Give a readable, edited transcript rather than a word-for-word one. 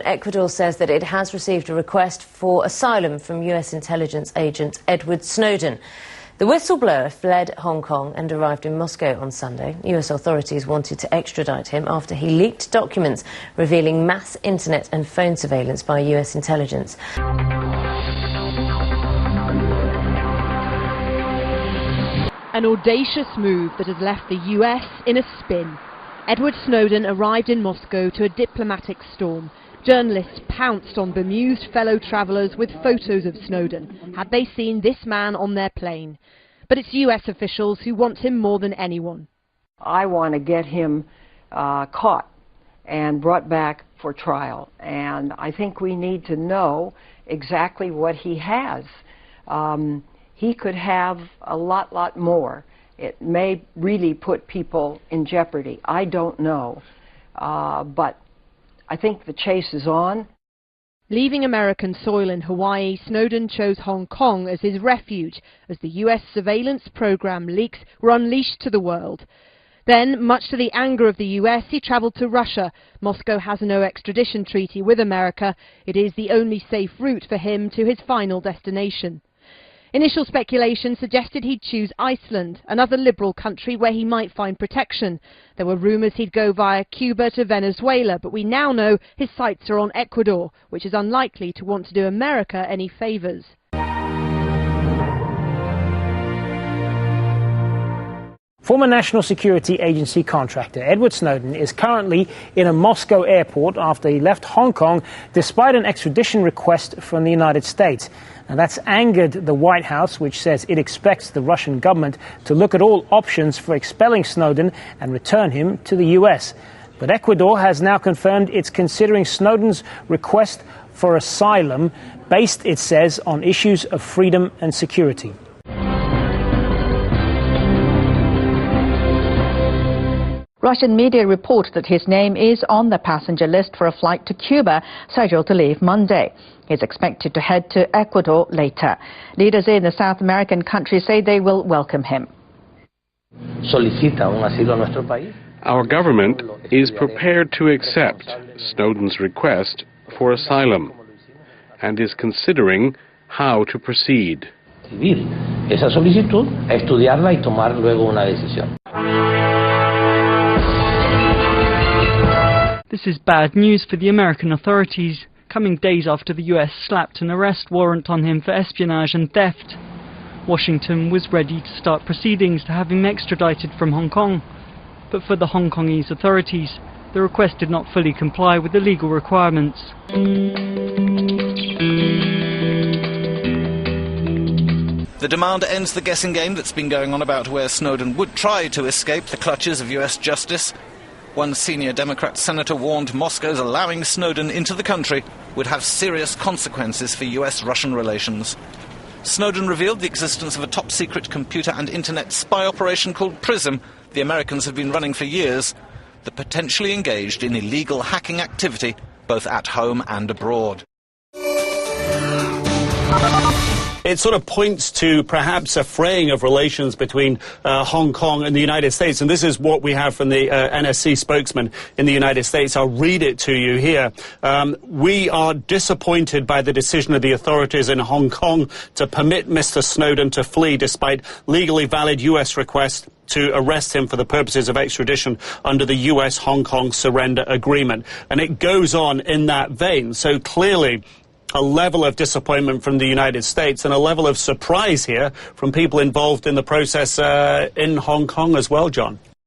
Ecuador says that it has received a request for asylum from US intelligence agent Edward Snowden. The whistleblower fled Hong Kong and arrived in Moscow on Sunday. US authorities wanted to extradite him after he leaked documents revealing mass internet and phone surveillance by US intelligence. An audacious move that has left the US in a spin. Edward Snowden arrived in Moscow to a diplomatic storm. Journalists pounced on bemused fellow travellers with photos of Snowden, had they seen this man on their plane. But it's US officials who want him more than anyone. I want to get him caught and brought back for trial. And I think we need to know exactly what he has. He could have a lot more. It may really put people in jeopardy. I don't know. But I think the chase is on. Leaving American soil in Hawaii, Snowden chose Hong Kong as his refuge as the US surveillance program leaks were unleashed to the world. Then, much to the anger of the US, he travelled to Russia. Moscow has no extradition treaty with America. It is the only safe route for him to his final destination. Initial speculation suggested he'd choose Iceland, another liberal country where he might find protection. There were rumours he'd go via Cuba to Venezuela, but we now know his sights are on Ecuador, which is unlikely to want to do America any favours. Former National Security Agency contractor Edward Snowden is currently in a Moscow airport after he left Hong Kong despite an extradition request from the United States. And that's angered the White House, which says it expects the Russian government to look at all options for expelling Snowden and return him to the US. But Ecuador has now confirmed it's considering Snowden's request for asylum based, it says, on issues of freedom and security. Russian media report that his name is on the passenger list for a flight to Cuba scheduled to leave Monday. He's expected to head to Ecuador later. Leaders in the South American country say they will welcome him. Our government is prepared to accept Snowden's request for asylum and is considering how to proceed. This is bad news for the American authorities, coming days after the US slapped an arrest warrant on him for espionage and theft. Washington was ready to start proceedings to have him extradited from Hong Kong, but for the Hong Kongese authorities, the request did not fully comply with the legal requirements. The demand ends the guessing game that's been going on about where Snowden would try to escape the clutches of US justice. One senior Democrat senator warned Moscow's allowing Snowden into the country would have serious consequences for US-Russian relations. Snowden revealed the existence of a top-secret computer and internet spy operation called PRISM the Americans have been running for years that potentially engaged in illegal hacking activity both at home and abroad. It sort of points to perhaps a fraying of relations between Hong Kong and the United States. And this is what we have from the NSC spokesman in the United States. I'll read it to you here. We are disappointed by the decision of the authorities in Hong Kong to permit Mr. Snowden to flee despite legally valid U.S. requests to arrest him for the purposes of extradition under the U.S.-Hong Kong surrender agreement. And it goes on in that vein. So clearly a level of disappointment from the United States and a level of surprise here from people involved in the process in Hong Kong as well, John.